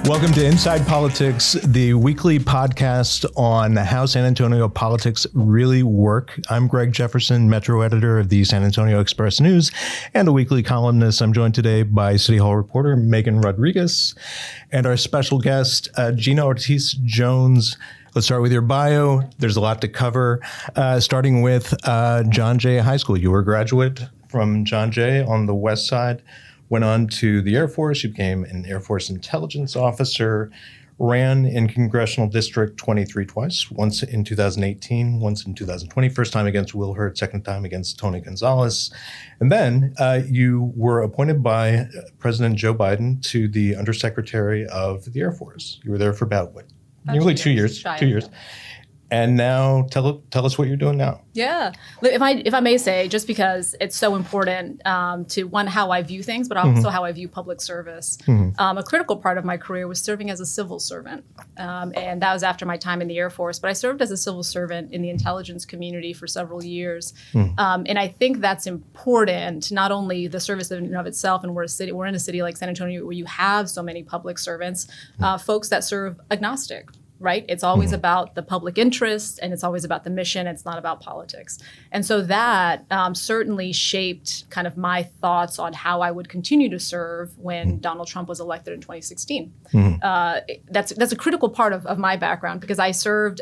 Welcome to ENside Politics, the weekly podcast on how San Antonio politics really work. I'm Greg Jefferson, Metro Editor of the San Antonio Express News and a weekly columnist. I'm joined today by City Hall reporter Megan Rodriguez and our special guest, Gina Ortiz Jones. Let's start with your bio. There's a lot to cover, starting with John Jay High School. You were a graduate from John Jay on the west side. Went on to the Air Force. You became an Air Force intelligence officer, ran in Congressional District 23 twice, once in 2018, once in 2020, first time against Will Hurt, second time against Tony Gonzalez. And then you were appointed by President Joe Biden to the Undersecretary of the Air Force. You were there for about, nearly 2 years. 2 years. And now tell us what you're doing now. Yeah. If I may say, just because it's so important to, one, how I view things, but also how I view public service. A critical part of my career was serving as a civil servant. And that was after my time in the Air Force. But I served as a civil servant in the intelligence community for several years. And I think that's important, not only the service in and of itself, and we're in a city like San Antonio where you have so many public servants, folks that serve agnostic. Right? It's always about the public interest and it's always about the mission. It's not about politics. And so that certainly shaped kind of my thoughts on how I would continue to serve when Donald Trump was elected in 2016. That's a critical part of my background because I served,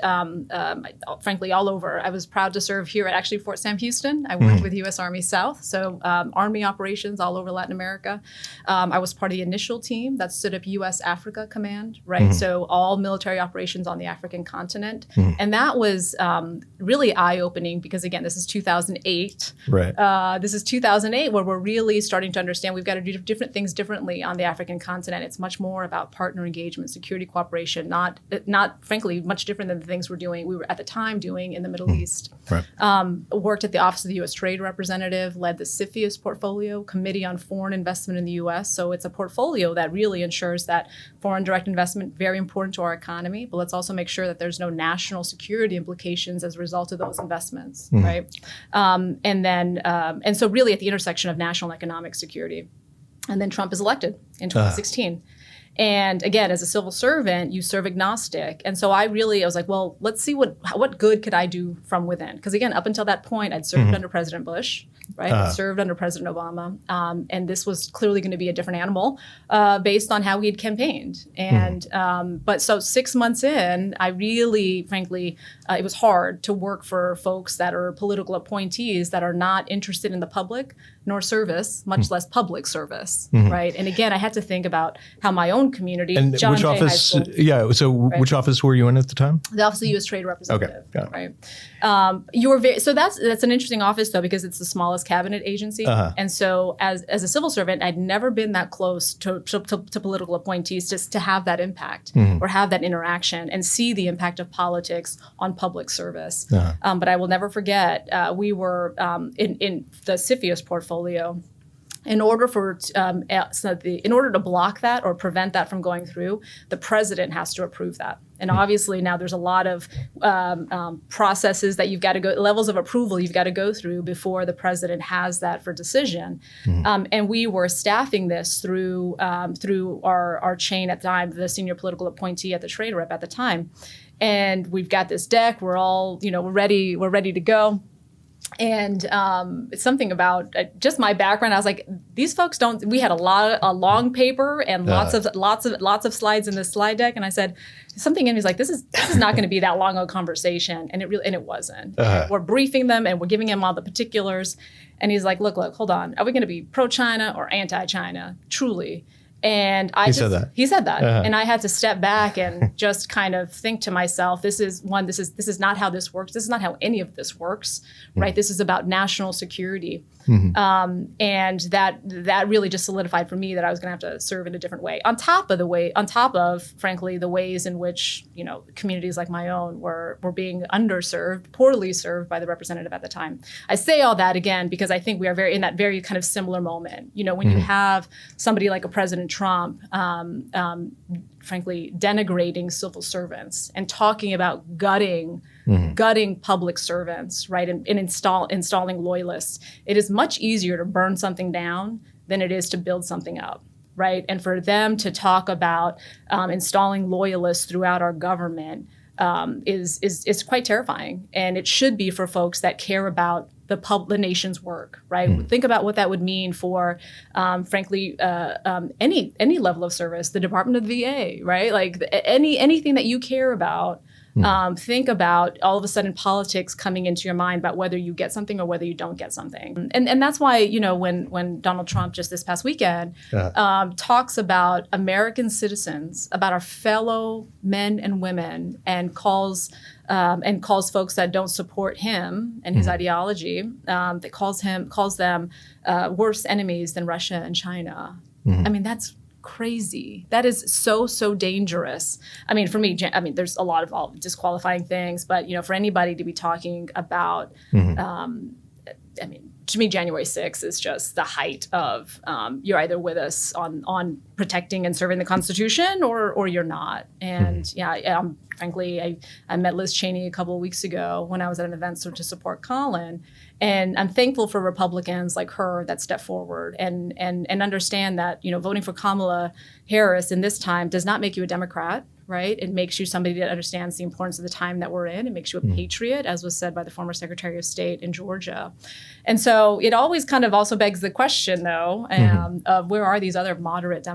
frankly, all over. I was proud to serve here at actually Fort Sam Houston. I worked with U.S. Army South, so Army operations all over Latin America. I was part of the initial team that stood up U.S. Africa Command, right? So all military operations on the African continent. And that was really eye-opening because, again, this is 2008. Right. This is 2008 where we're really starting to understand we've got to do different things differently on the African continent. It's much more about partner engagement, security cooperation, not frankly, much different than the things we were at the time doing in the Middle East. Right. Worked at the Office of the U.S. Trade Representative, led the CFIUS portfolio, Committee on Foreign Investment in the U.S. So it's a portfolio that really ensures that foreign direct investment, very important to our economy, but let's also make sure that there's no national security implications as a result of those investments, right? And so really at the intersection of national economic security. And then Trump is elected in 2016. And again, as a civil servant, you serve agnostic. And so I was like, well, let's see what good could I do from within? Because again, up until that point, I'd served under President Bush, right? I served under President Obama. And this was clearly going to be a different animal based on how he had campaigned. And but so 6 months in, I really, frankly, it was hard to work for folks that are political appointees that are not interested in the public nor service, much less public service, right? And again, I had to think about how my own community, and John which Jay office? High School, yeah. So right? Which office were you in at the time? The Office of the U.S. Trade Representative. Okay. Right. You were so that's an interesting office though because it's the smallest cabinet agency, and so as a civil servant, I'd never been that close to political appointees just to have that impact or have that interaction and see the impact of politics on public service. But I will never forget we were in the CFIUS portfolio. In order to block that or prevent that from going through, the president has to approve that. And obviously now there's a lot of processes that you've got to go, levels of approval you've got to go through before the president has that for decision. And we were staffing this through our chain at the time, the senior political appointee at the trade rep at the time. And we've got this deck, we're all, we're ready to go. And it's something about just my background. I was like, these folks don't. We had a long paper and lots of slides in this slide deck. And I said, something in me is like, this is not going to be that long of a conversation. And it wasn't. We're briefing them and we're giving them all the particulars. And he's like, look, hold on. Are we going to be pro-China or anti-China? Truly. And he said that. And I had to step back and just kind of think to myself, this is not how this works. This is not how any of this works, right? This is about national security. And that really just solidified for me that I was going to have to serve in a different way. On top of, frankly, the ways in which, communities like my own were being underserved, poorly served by the representative at the time. I say all that again, because I think we are in that very kind of similar moment. When you have somebody like a President Trump, frankly, denigrating civil servants and talking about gutting public servants, right, and installing loyalists. It is much easier to burn something down than it is to build something up. right? And for them to talk about installing loyalists throughout our government is quite terrifying. And it should be for folks that care about the nation's work, right? Think about what that would mean for, frankly, any level of service, the Department of the VA, right? Like anything that you care about. Think about all of a sudden politics coming into your mind about whether you get something or whether you don't get something. And that's why, when Donald Trump just this past weekend talks about American citizens, about our fellow men and women, and calls folks that don't support him and his ideology, that calls them worse enemies than Russia and China. I mean, that's crazy. That is so dangerous. I mean, for me, there's a lot of disqualifying things, but for anybody to be talking about, to me, January 6th is just the height of you're either with us on protecting and serving the Constitution, or you're not. And frankly, I met Liz Cheney a couple of weeks ago when I was at an event to support Colin. And I'm thankful for Republicans like her that step forward and understand that, voting for Kamala Harris in this time does not make you a Democrat, right? It makes you somebody that understands the importance of the time that we're in. It makes you a patriot, as was said by the former Secretary of State in Georgia. And so it always kind of also begs the question, though, of where are these other moderate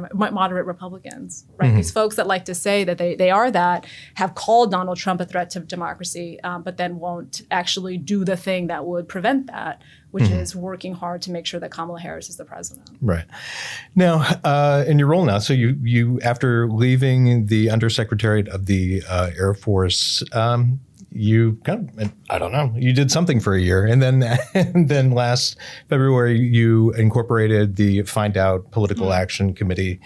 Republicans, right? These folks that like to say that they are that, have called Donald Trump a threat to democracy, but then won't actually do the thing that would prevent that, which is working hard to make sure that Kamala Harris is the president. Right. Now, in your role now, so you after leaving the Undersecretariat of the Air Force, you kind of, I don't know, you did something for a year. And then last February, you incorporated the Find Out Political Action Committee.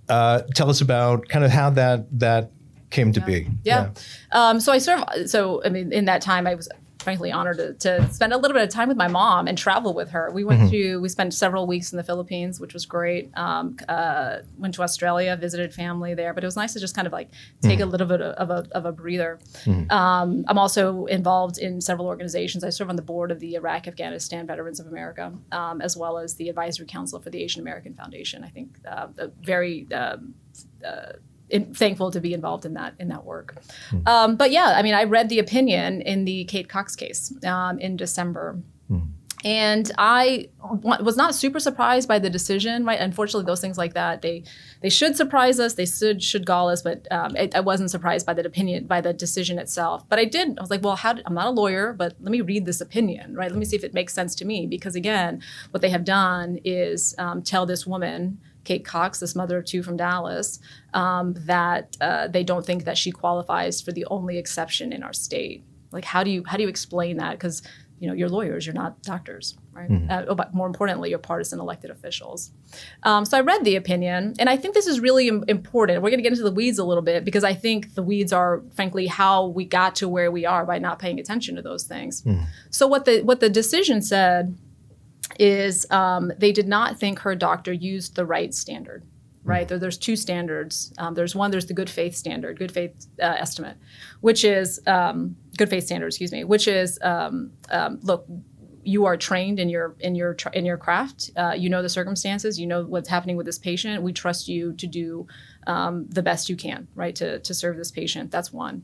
Tell us about kind of how that came to be. Yeah. In that time, I was frankly honored to spend a little bit of time with my mom and travel with her. We spent several weeks in the Philippines, which was great. Went to Australia, visited family there, but it was nice to just kind of like take a little bit of a breather. I'm also involved in several organizations. I serve on the board of the Iraq-Afghanistan Veterans of America, as well as the Advisory Council for the Asian American Foundation. I think very thankful to be involved in that work. But yeah, I read the opinion in the Kate Cox case in December. And I was not super surprised by the decision, right? Unfortunately, those things like that, they should surprise us, they should gall us, but I wasn't surprised by the decision itself. But I was like, well, I'm not a lawyer, but let me read this opinion, right? Let me see if it makes sense to me. Because again, what they have done is tell this woman, Kate Cox, this mother of two from Dallas, that they don't think that she qualifies for the only exception in our state. Like, how do you explain that? Because you're lawyers, you're not doctors, right? But more importantly, you're partisan elected officials. So I read the opinion, and I think this is really important. We're going to get into the weeds a little bit, because I think the weeds are, frankly, how we got to where we are by not paying attention to those things. So what the decision said is they did not think her doctor used the right standard, right? There's two standards. There's the good faith standard, good faith estimate, which is good faith standard, which is look, you are trained in your craft. You know the circumstances. You know what's happening with this patient. We trust you to do the best you can, right, to serve this patient. That's one.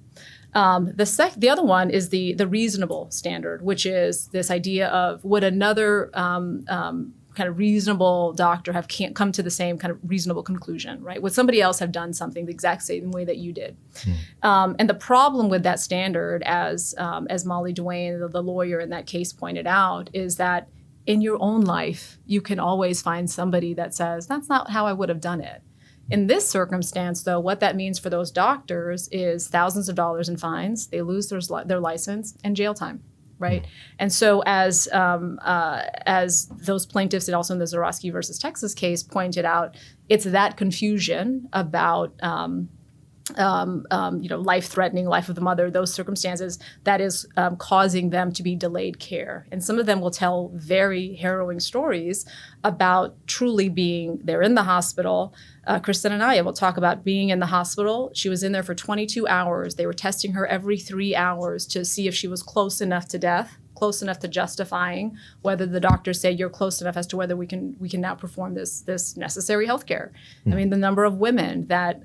The other one is the reasonable standard, which is this idea of would another kind of reasonable doctor can't come to the same kind of reasonable conclusion, right? Would somebody else have done something the exact same way that you did? And the problem with that standard, as Molly Duane, the lawyer in that case, pointed out, is that in your own life, you can always find somebody that says, that's not how I would have done it. In this circumstance, though, what that means for those doctors is thousands of dollars in fines. They lose their license and jail time, right? And so as those plaintiffs, and also in the Zorowski versus Texas case, pointed out, it's that confusion about life-threatening, life of the mother, those circumstances, that is causing them to be delayed care. And some of them will tell very harrowing stories about truly they're in the hospital. Kristen and I will talk about being in the hospital. She was in there for 22 hours. They were testing her every 3 hours to see if she was close enough to death, close enough to justifying whether the doctors say you're close enough as to whether we can now perform this necessary healthcare. I mean, the number of women that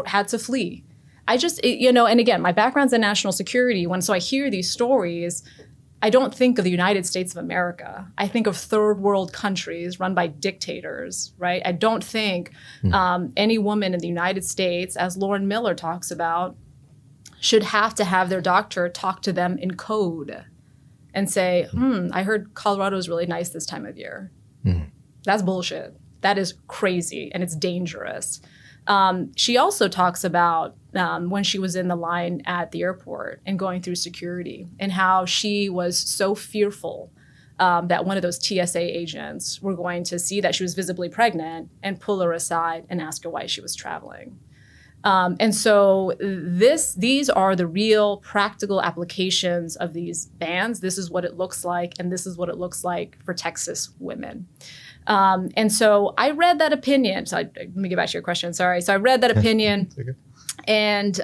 had to flee. And again, my background's in national security. So I hear these stories, I don't think of the United States of America. I think of third world countries run by dictators, right? I don't think any woman in the United States, as Lauren Miller talks about, should have to have their doctor talk to them in code and say, I heard Colorado is really nice this time of year. That's bullshit. That is crazy, and it's dangerous. She also talks about when she was in the line at the airport and going through security, and how she was so fearful that one of those TSA agents were going to see that she was visibly pregnant and pull her aside and ask her why she was traveling. And so these are the real practical applications of these bans. This is what it looks like, and this is what it looks like for Texas women. And so I read that opinion. So let me get back to your question. Sorry. So I read that opinion, and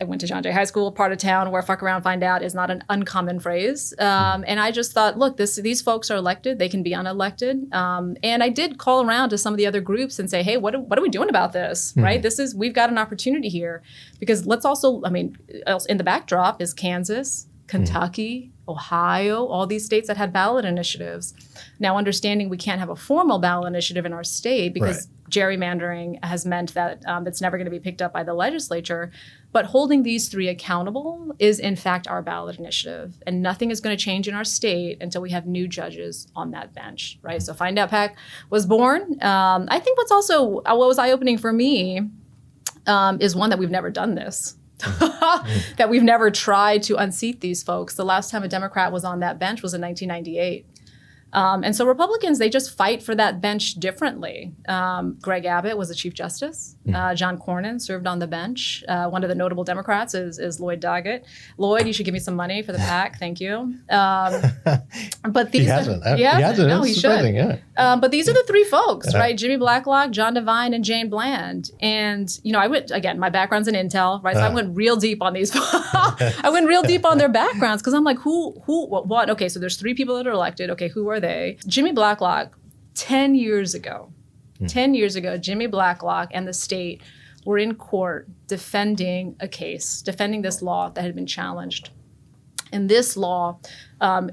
I went to John Jay High School, part of town where "fuck around, find out" is not an uncommon phrase. And I just thought, look, these folks are elected; they can be unelected. And I did call around to some of the other groups and say, hey, what are we doing about this? Right? We've got an opportunity here, because let's also, in the backdrop is Kansas, Kentucky, Ohio, all these states that had ballot initiatives. Now, understanding we can't have a formal ballot initiative in our state because gerrymandering has meant that it's never going to be picked up by the legislature. But holding these three accountable is, in fact, our ballot initiative. And nothing is going to change in our state until we have new judges on that bench, right? So Find Out PAC was born. I think what was eye-opening for me is one, that we've never done this. That we've never tried to unseat these folks. The last time a Democrat was on that bench was in 1998. And so Republicans, they just fight for that bench differently. Greg Abbott was the Chief Justice. John Cornyn served on the bench. One of the notable Democrats is Lloyd Doggett. Lloyd, you should give me some money for the PAC. Thank you. But these he hasn't. No, he should. Yeah. But these are the three folks, right? Jimmy Blacklock, Devine, and Jane Bland. And, I went, again, my background's in intel, right? So I went real deep on these. I went real deep on their backgrounds, because I'm like, what? Okay, so there's three people that are elected. Okay, who are they? Jimmy Blacklock, 10 years ago, Jimmy Blacklock and the state were in court defending this law that had been challenged. And this law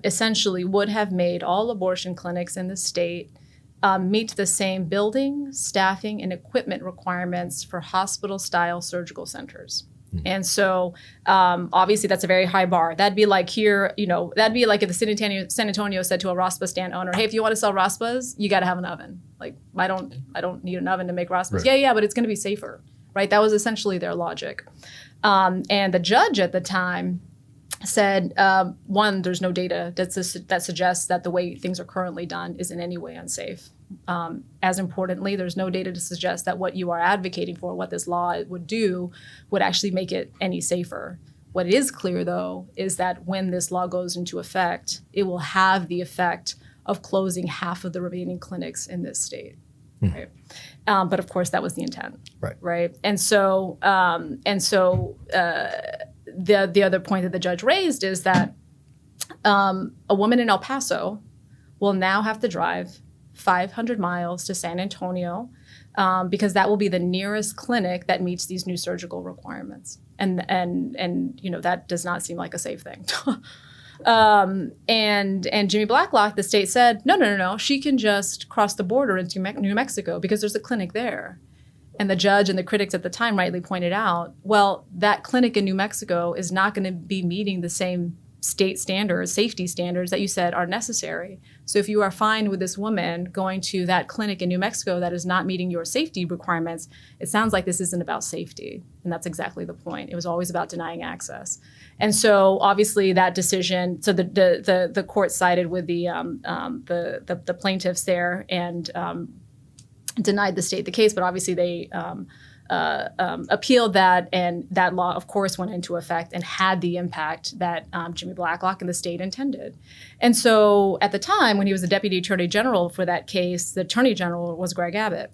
essentially would have made all abortion clinics in the state meet the same building, staffing, and equipment requirements for hospital-style surgical centers. And so obviously that's a very high bar. That'd be like here, that'd be like if the San Antonio said to a Raspa stand owner, hey, if you want to sell Raspas, you got to have an oven. Like, I don't need an oven to make Raspas. Right. Yeah, but it's going to be safer, right? That was essentially their logic. And the judge at the time said, one, there's no data that suggests that the way things are currently done is in any way unsafe. As importantly, there's no data to suggest that what you are advocating for, what this law would do, would actually make it any safer. What is clear, though, is that when this law goes into effect, it will have the effect of closing half of the remaining clinics in this state. Right? But of course, that was the intent. Right? And so the other point that the judge raised is that a woman in El Paso will now have to drive 500 miles to San Antonio because that will be the nearest clinic that meets these new surgical requirements. And that does not seem like a safe thing. And Jimmy Blacklock, the state said, no, she can just cross the border into New Mexico because there's a clinic there. And the judge and the critics at the time rightly pointed out, well, that clinic in New Mexico is not going to be meeting the same state standards, safety standards that you said are necessary. So if you are fine with this woman going to that clinic in New Mexico that is not meeting your safety requirements, it sounds like this isn't about safety. And that's exactly the point. It was always about denying access. And so obviously that decision, so the court sided with the plaintiffs there and denied the state the case, but obviously they appealed that, and that law, of course, went into effect and had the impact that Jimmy Blacklock and the state intended. And so at the time, when he was the deputy attorney general for that case, the attorney general was Greg Abbott.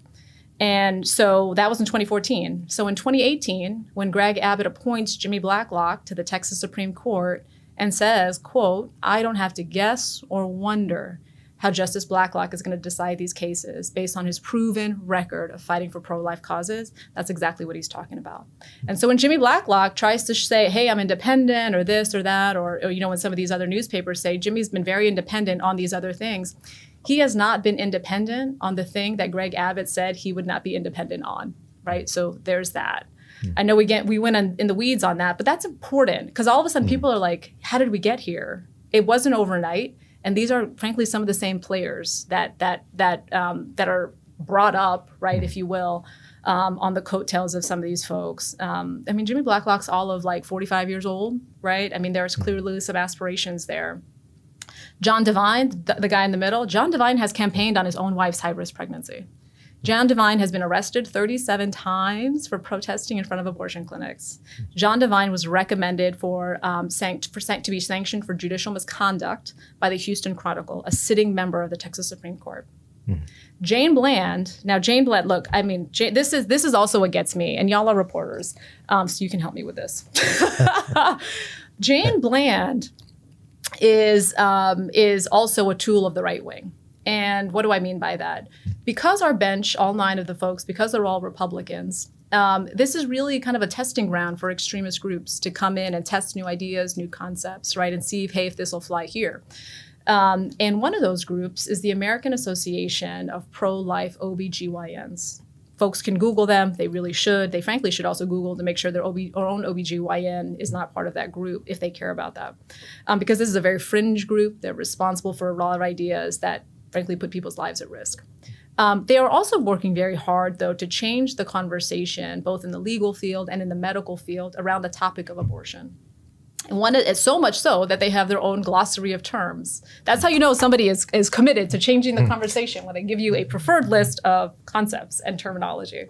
And so that was in 2014. So in 2018, when Greg Abbott appoints Jimmy Blacklock to the Texas Supreme Court and says, quote, "I don't have to guess or wonder how Justice Blacklock is going to decide these cases based on his proven record of fighting for pro-life causes," that's exactly what he's talking about. And so when Jimmy Blacklock tries to say, hey, I'm independent or this or that, or when some of these other newspapers say Jimmy's been very independent on these other things, he has not been independent on the thing that Greg Abbott said he would not be independent on, right? So there's that. I know we went in the weeds on that, but that's important because all of a sudden people are like, how did we get here? It wasn't overnight. And these are, frankly, some of the same players that are brought up, right, if you will, on the coattails of some of these folks. Jimmy Blacklock's all of 45 years old, right? There's clearly some aspirations there. John Devine, the guy in the middle, John Devine has campaigned on his own wife's high-risk pregnancy. John Devine has been arrested 37 times for protesting in front of abortion clinics. John Devine was recommended to be sanctioned for judicial misconduct by the Houston Chronicle, a sitting member of the Texas Supreme Court. Jane Bland, look, this is also what gets me, and y'all are reporters, so you can help me with this. Jane Bland is also a tool of the right wing. And what do I mean by that? Because our bench, all 9 of the folks, because they're all Republicans, this is really kind of a testing ground for extremist groups to come in and test new ideas, new concepts, right, and see if this will fly here. And one of those groups is the American Association of Pro-Life OBGYNs. Folks can Google them. They really should. They frankly should also Google to make sure their own OBGYN is not part of that group if they care about that. Because this is a very fringe group. They're responsible for a lot of ideas that frankly put people's lives at risk. They are also working very hard, though, to change the conversation, both in the legal field and in the medical field, around the topic of abortion. And it's so much so that they have their own glossary of terms. That's how you know somebody is committed to changing the conversation, when they give you a preferred list of concepts and terminology.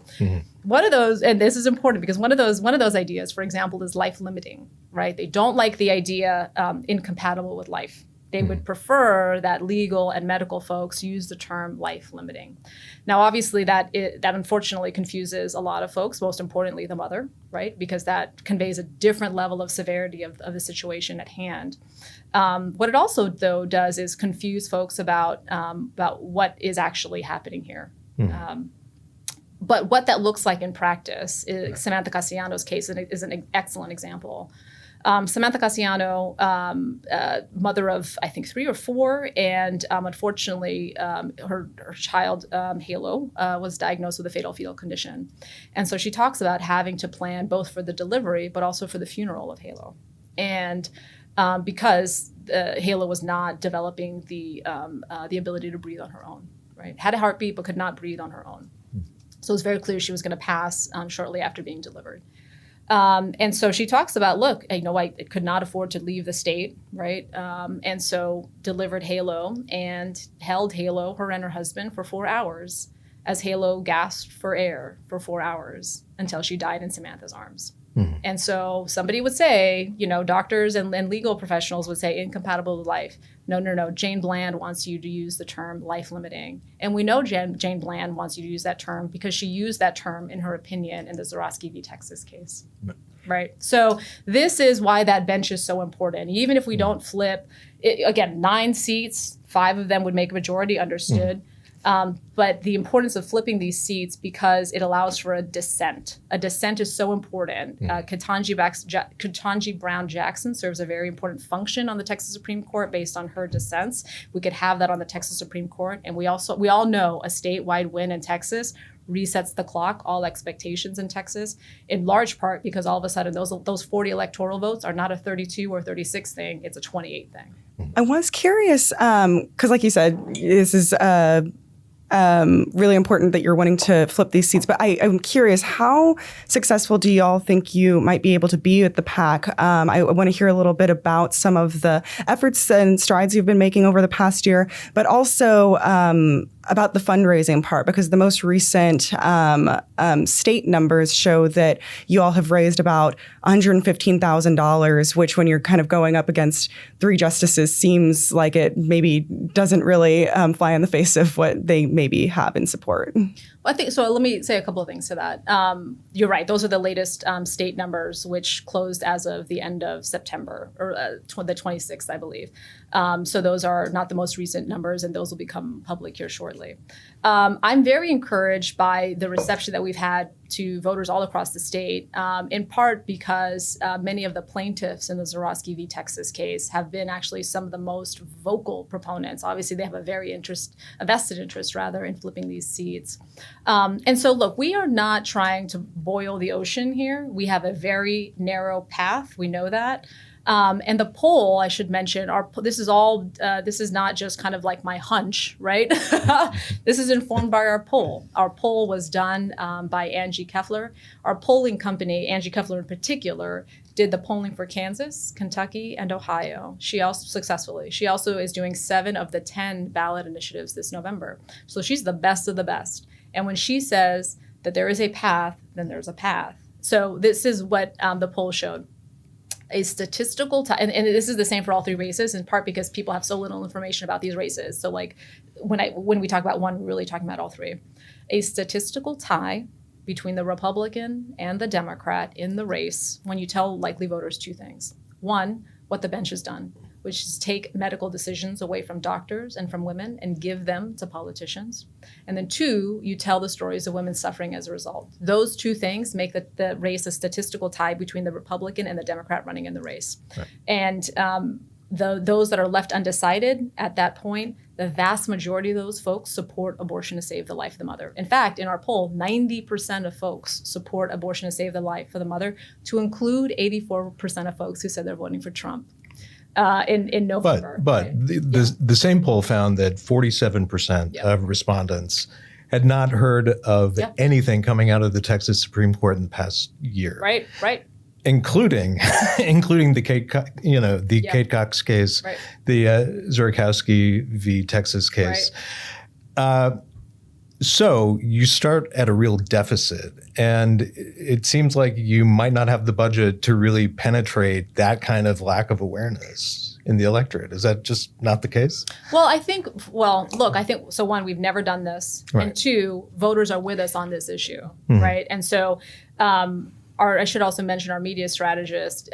One of those, and this is important because one of those ideas, for example, is life limiting, right? They don't like the idea incompatible with life. They would prefer that legal and medical folks use the term life limiting. Now, obviously, that unfortunately confuses a lot of folks, most importantly, the mother, right? Because that conveys a different level of severity of the situation at hand. What it also, though, does is confuse folks about what is actually happening here. But what that looks like in practice, Samantha Cassiano's case is an excellent example. Samantha Cassiano, mother of, I think, 3 or 4, and unfortunately, her child, Halo, was diagnosed with a fatal fetal condition. And so she talks about having to plan both for the delivery, but also for the funeral of Halo. And because Halo was not developing the ability to breathe on her own, right? Had a heartbeat, but could not breathe on her own. So it was very clear she was going to pass shortly after being delivered. And so she talks about, look, I could not afford to leave the state, right? And so delivered Halo and held Halo, her and her husband, for 4 hours as Halo gasped for air for 4 hours until she died in Samantha's arms. And so somebody would say, doctors and legal professionals would say incompatible with life. No. Jane Bland wants you to use the term life limiting. And we know Jane Bland wants you to use that term because she used that term in her opinion in the Zorowski v. Texas case. Right. So this is why that bench is so important. Even if we don't flip, again, 9 seats, 5 of them would make a majority, understood. But the importance of flipping these seats because it allows for a dissent. A dissent is so important. Ketanji Brown Jackson serves a very important function on the Texas Supreme Court based on her dissents. We could have that on the Texas Supreme Court. And we all know a statewide win in Texas resets the clock, all expectations in Texas, in large part because all of a sudden those 40 electoral votes are not a 32 or 36 thing, it's a 28 thing. I was curious, because like you said, this is really important that you're wanting to flip these seats. But I'm curious, how successful do y'all think you might be able to be at the PAC? I want to hear a little bit about some of the efforts and strides you've been making over the past year, but also about the fundraising part, because the most recent state numbers show that you all have raised about $115,000, which when you're kind of going up against 3 justices seems like it maybe doesn't really fly in the face of what they maybe have in support. Well, I think so. Let me say a couple of things to that. You're right. Those are the latest state numbers, which closed as of the end of September, or the 26th, I believe. So those are not the most recent numbers, and those will become public here shortly. I'm very encouraged by the reception that we've had to voters all across the state, in part because many of the plaintiffs in the Zurawski v. Texas case have been actually some of the most vocal proponents. Obviously, they have a vested interest in flipping these seats. And so, look, we are not trying to boil the ocean here. We have a very narrow path. We know that. And the poll, I should mention, this is not just kind of like my hunch, right? This is informed by our poll. Our poll was done by Angie Keffler. Our polling company, Angie Keffler in particular, did the polling for Kansas, Kentucky, and Ohio. She also is doing 7 of the 10 ballot initiatives this November. So she's the best of the best. And when she says that there is a path, then there's a path. So this is what the poll showed. A statistical and this is the same for all 3 races, in part because people have so little information about these races. So like when we talk about one, we're really talking about all 3. A statistical tie between the Republican and the Democrat in the race when you tell likely voters 2 things. 1, what the bench has done, which is take medical decisions away from doctors and from women and give them to politicians. And then 2, you tell the stories of women suffering as a result. Those 2 things make the race a statistical tie between the Republican and the Democrat running in the race. Right. And those that are left undecided at that point, the vast majority of those folks support abortion to save the life of the mother. In fact, in our poll, 90% of folks support abortion to save the life of the mother, to include 84% of folks who said they're voting for Trump. In November. But the same poll found that 47% of respondents had not heard of anything coming out of the Texas Supreme Court in the past year. Right. Including the Kate Cox case, right. The Zurawski v. Texas case. Right. So you start at a real deficit, and it seems like you might not have the budget to really penetrate that kind of lack of awareness in the electorate. Is that just not the case? Well, I think so. 1, we've never done this, right. And 2, voters are with us on this issue, right? And so, I should also mention our media strategist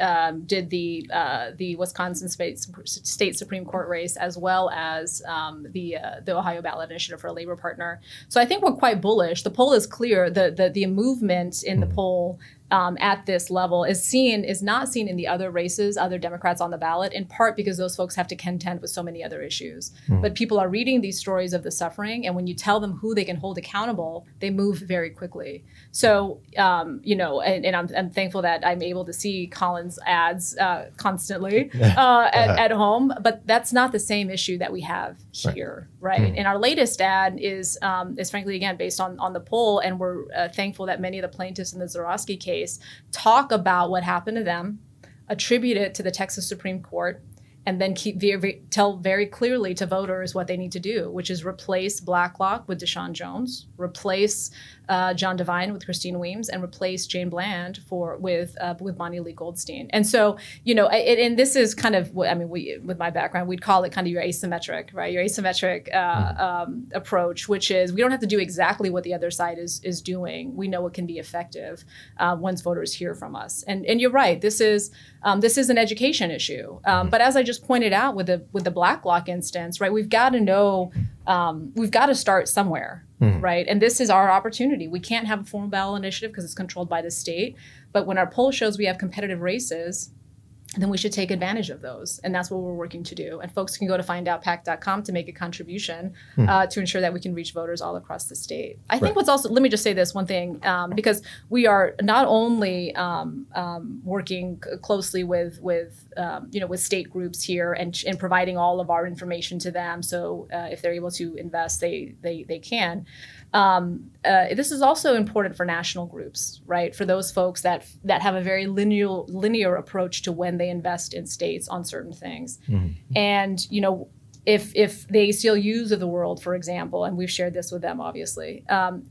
did the Wisconsin State Supreme Court race, as well as the Ohio ballot initiative for a labor partner. So I think we're quite bullish. The poll is clear. The movement in the poll at this level is not seen in the other races, other Democrats on the ballot, in part because those folks have to contend with so many other issues. But people are reading these stories of the suffering, and when you tell them who they can hold accountable, they move very quickly. So, and I'm thankful that I'm able to see Colin's ads constantly at home, but that's not the same issue that we have here, right? And our latest ad is frankly, again, based on the poll, and we're thankful that many of the plaintiffs in the Zurawski case talk about what happened to them, attribute it to the Texas Supreme Court, and then tell very clearly to voters what they need to do, which is replace Blacklock with Deshaun Jones, replace John Devine with Christine Weems, and replace Jane Bland with Bonnie Lee Goldstein. And so, and this is kind of with my background, we'd call it kind of your asymmetric, right? Your asymmetric approach, which is we don't have to do exactly what the other side is doing. We know it can be effective once voters hear from us. And you're right. This is an education issue. But as I just pointed out with the Blacklock instance, right? We've got to know. We've got to start somewhere, right? And this is our opportunity. We can't have a formal ballot initiative because it's controlled by the state. But when our poll shows we have competitive races, then we should take advantage of those. And that's what we're working to do. And folks can go to findoutpac.com to make a contribution to ensure that we can reach voters all across the state. I think let me just say this one thing, because we are not only working closely with state groups here and providing all of our information to them. So if they're able to invest, they can. This is also important for national groups, right? For those folks that have a very linear approach to when they invest in states on certain things. And, if the ACLUs of the world, for example, and we've shared this with them, obviously,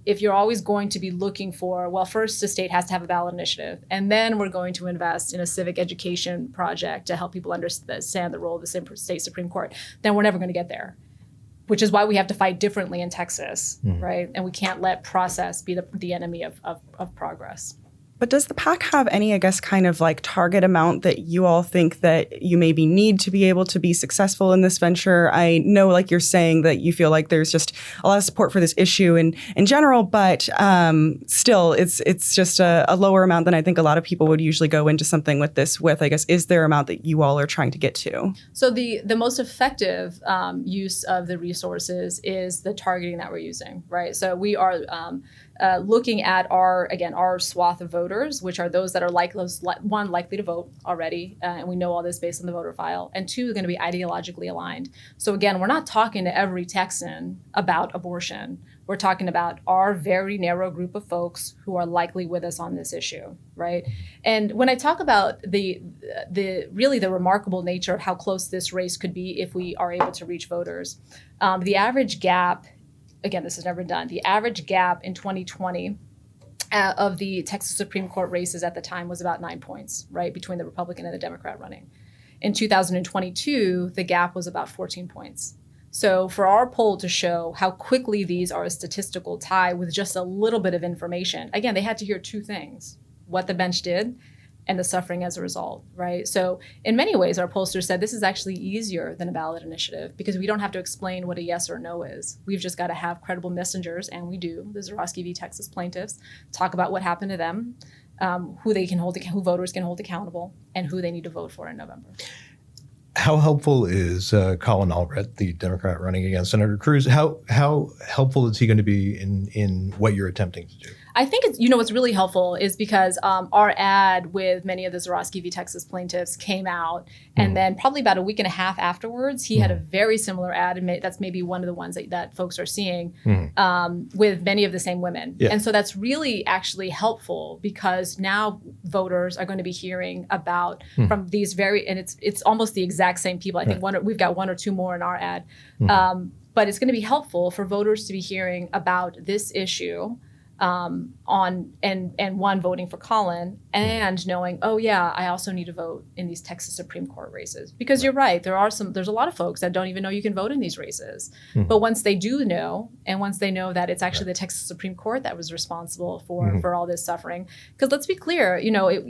if you're always going to be looking for, well, first the state has to have a ballot initiative, and then we're going to invest in a civic education project to help people understand the role of the state Supreme Court, then we're never going to get there, which is why we have to fight differently in Texas, right? And we can't let process be the enemy of progress. But does the PAC have any, I guess, kind of like target amount that you all think that you maybe need to be able to be successful in this venture? I know, like you're saying, that you feel like there's just a lot of support for this issue in general, but still, it's just a lower amount than I think a lot of people would usually go into something with this with. I guess, is there an amount that you all are trying to get to? So the most effective use of the resources is the targeting that we're using, right? So we are looking at our swath of voters, which are those that are likely to vote already, and we know all this based on the voter file, and two, going to be ideologically aligned. So again, we're not talking to every Texan about abortion. We're talking about our very narrow group of folks who are likely with us on this issue, right? And when I talk about the remarkable nature of how close this race could be if we are able to reach voters, the average gap, again, this is never done, the average gap in 2020 of the Texas Supreme Court races at the time was about 9 points, right, between the Republican and the Democrat running. In 2022, the gap was about 14 points. So for our poll to show how quickly these are a statistical tie with just a little bit of information, again, they had to hear two things: what the bench did and the suffering as a result, right? So in many ways, our pollsters said this is actually easier than a ballot initiative because we don't have to explain what a yes or no is. We've just got to have credible messengers, and we do. The Zorowski v. Texas plaintiffs talk about what happened to them, who voters can hold accountable, and who they need to vote for in November. How helpful is Colin Allred, the Democrat running against Senator Cruz? How helpful is he going to be in what you're attempting to do? I think what's really helpful is because our ad with many of the Zorowski v. Texas plaintiffs came out, and then probably about a week and a half afterwards, he had a very similar ad, and that's maybe one of the ones that folks are seeing with many of the same women. Yeah. And so that's really actually helpful because now voters are going to be hearing about from these and it's almost the exact same people. I think we've got one or two more in our ad, but it's going to be helpful for voters to be hearing about this issue. One, voting for Colin, and knowing, oh yeah, I also need to vote in these Texas Supreme Court races. Because you're right, there's a lot of folks that don't even know you can vote in these races. But once they do know, and once they know that it's actually the Texas Supreme Court that was responsible for all this suffering, because let's be clear,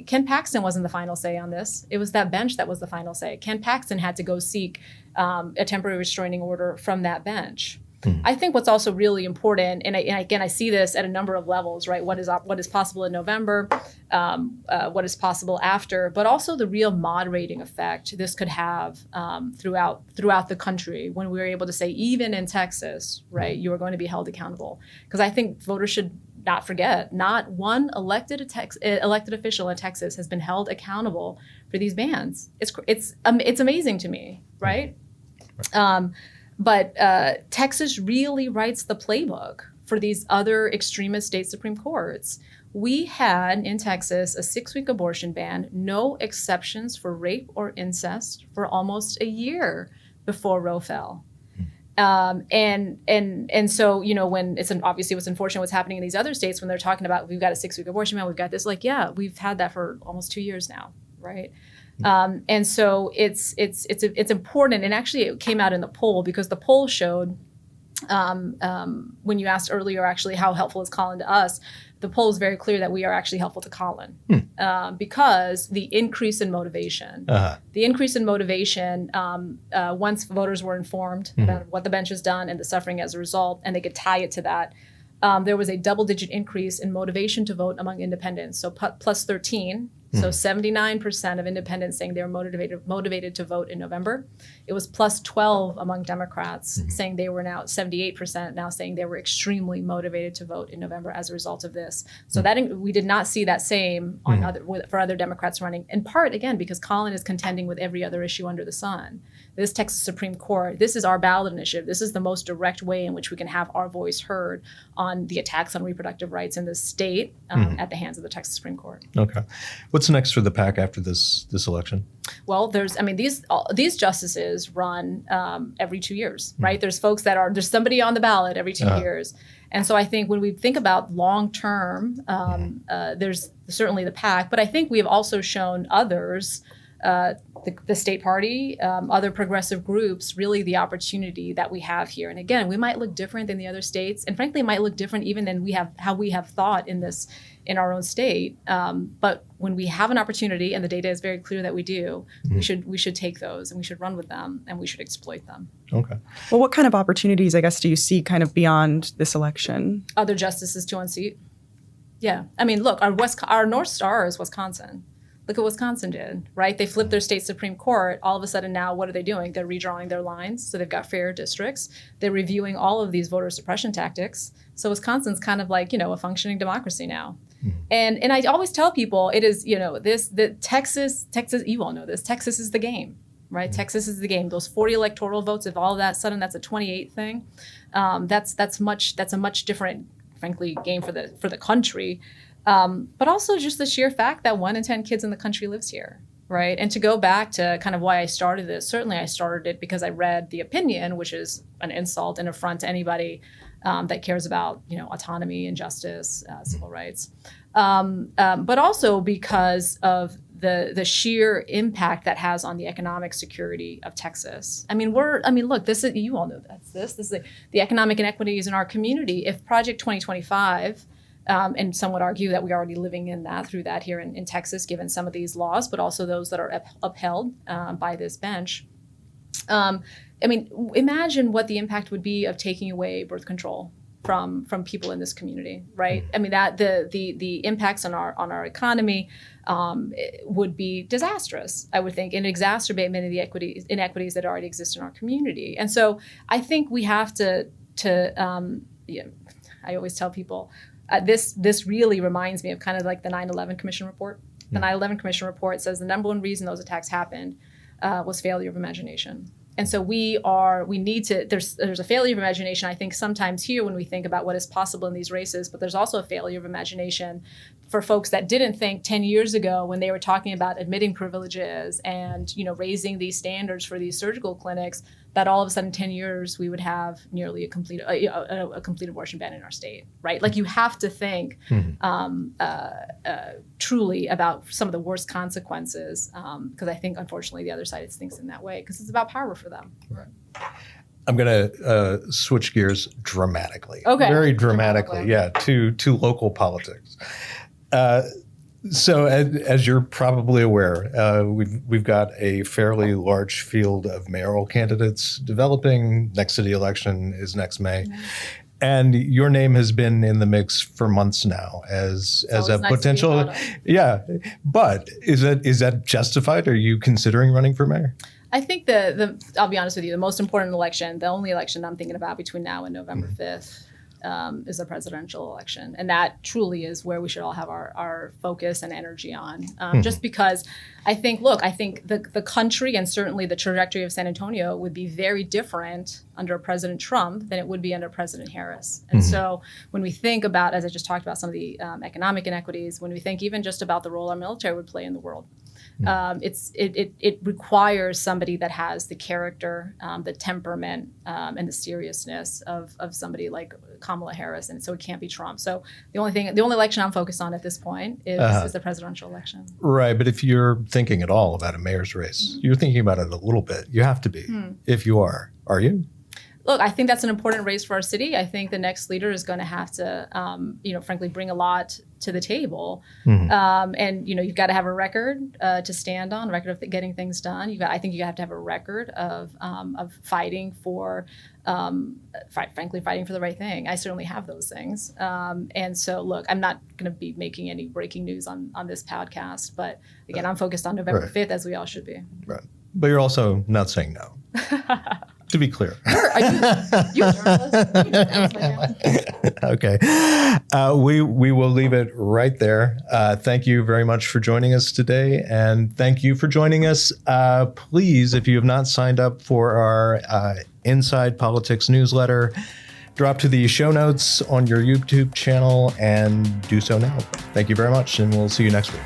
Ken Paxton wasn't the final say on this. It was that bench that was the final say. Ken Paxton had to go seek a temporary restraining order from that bench. I think what's also really important, and again, I see this at a number of levels, right? What is possible in November, what is possible after, but also the real moderating effect this could have throughout the country when we're able to say, even in Texas, right, you are going to be held accountable. Because I think voters should not forget, not one elected official in Texas has been held accountable for these bans. It's amazing to me, right? But Texas really writes the playbook for these other extremist state Supreme Courts. We had in Texas a 6-week abortion ban, no exceptions for rape or incest for almost a year before Roe fell. And so, when obviously what's unfortunate what's happening in these other states when they're talking about we've got a 6-week abortion ban, we've got this, we've had that for almost 2 years now, right? And so it's important, and actually it came out in the poll because the poll showed when you asked earlier actually how helpful is Colin to us, the poll is very clear that we are actually helpful to Colin because the increase in motivation, once voters were informed about what the bench has done and the suffering as a result, and they could tie it to that. There was a double-digit increase in motivation to vote among independents, so plus 13. So 79% of independents saying they were motivated to vote in November. It was plus 12 among Democrats saying they were now 78% now saying they were extremely motivated to vote in November as a result of this. So that we did not see that same for other Democrats running, in part, again, because Colin is contending with every other issue under the sun. this Texas Supreme Court, this is our ballot initiative. This is the most direct way in which we can have our voice heard on the attacks on reproductive rights in the state at the hands of the Texas Supreme Court. Okay. What's next for the PAC after this election? Well, these justices run every 2 years, right? There's folks there's somebody on the ballot every 2 years. And so I think when we think about long term, there's certainly the PAC, but I think we have also shown others, the state party, other progressive groups, really the opportunity that we have here. And again, we might look different than the other states, and frankly, might look different even than how we have thought in our own state. But when we have an opportunity, and the data is very clear that we do, we should take those and we should run with them and we should exploit them. Okay. Well, what kind of opportunities, I guess, do you see kind of beyond this election? Other justices to unseat. Yeah. I mean, look, our North Star is Wisconsin. Look at what Wisconsin did, right? They flipped their state Supreme Court. All of a sudden now, what are they doing? They're redrawing their lines. So they've got fairer districts. They're reviewing all of these voter suppression tactics. So Wisconsin's kind of like, a functioning democracy now. And I always tell people it is, Texas, you all know this, Texas is the game, right? Texas is the game. Those 40 electoral votes, if all of that sudden that's a 28 thing, that's a much different, frankly, game for the country. But also just the sheer fact that 1 in 10 kids in the country lives here, right? And to go back to kind of why I started this, certainly I started it because I read the opinion, which is an insult and affront to anybody that cares about, autonomy and justice, civil rights. But also because of the sheer impact that has on the economic security of Texas. Look, you all know this is the economic inequities in our community. If Project 2025, and some would argue that we're already living in that through that here in Texas, given some of these laws, but also those that are upheld by this bench. Imagine what the impact would be of taking away birth control from people in this community, right? I mean, that the impacts on our economy would be disastrous, I would think, and exacerbate many of the inequities that already exist in our community. And so I think we have to I always tell people, this really reminds me of kind of like the 9/11 Commission report. The 9/11 Commission report says the number one reason those attacks happened was failure of imagination. And so there's a failure of imagination, I think, sometimes here when we think about what is possible in these races, but there's also a failure of imagination for folks that didn't think 10 years ago when they were talking about admitting privileges and, raising these standards for these surgical clinics, that all of a sudden 10 years we would have nearly a complete abortion ban in our state, right? Like you have to think truly about some of the worst consequences, because I think, unfortunately, the other side thinks in that way because it's about power for them. Right. I'm going to switch gears dramatically. Okay. Very dramatically, yeah, to local politics. So as you're probably aware, we've got a fairly large field of mayoral candidates developing. Next city election is next May. Mm-hmm. And your name has been in the mix for months now as a nice potential. Yeah. But is that justified? Are you considering running for mayor? I think I'll be honest with you, the most important election, the only election I'm thinking about between now and November 5th, is the presidential election. And that truly is where we should all have our focus and energy on. Just because I think the country and certainly the trajectory of San Antonio would be very different under President Trump than it would be under President Harris. And so when we think about, as I just talked about, some of the economic inequities, when we think even just about the role our military would play in the world, it requires somebody that has the character, the temperament, and the seriousness of somebody like Kamala Harris, and so it can't be Trump. So the only election I'm focused on at this point is the presidential election. Right, but if you're thinking at all about a mayor's race, you're thinking about it a little bit. You have to be, if you are you? Look, I think that's an important race for our city. I think the next leader is going to have to, frankly, bring a lot to the table. And, you've got to have a record to stand on, a record of getting things done. I think you have to have a record of fighting for, frankly, fighting for the right thing. I certainly have those things. And so, look, I'm not going to be making any breaking news on this podcast. But, again, I'm focused on November 5th, as we all should be. Right. But you're also not saying no. To be clear. Sure, I do. You're a journalist. Okay. We will leave it right there. Thank you very much for joining us today. And thank you for joining us. Please, if you have not signed up for our ENside Politics newsletter, drop to the show notes on your YouTube channel and do so now. Thank you very much, and we'll see you next week.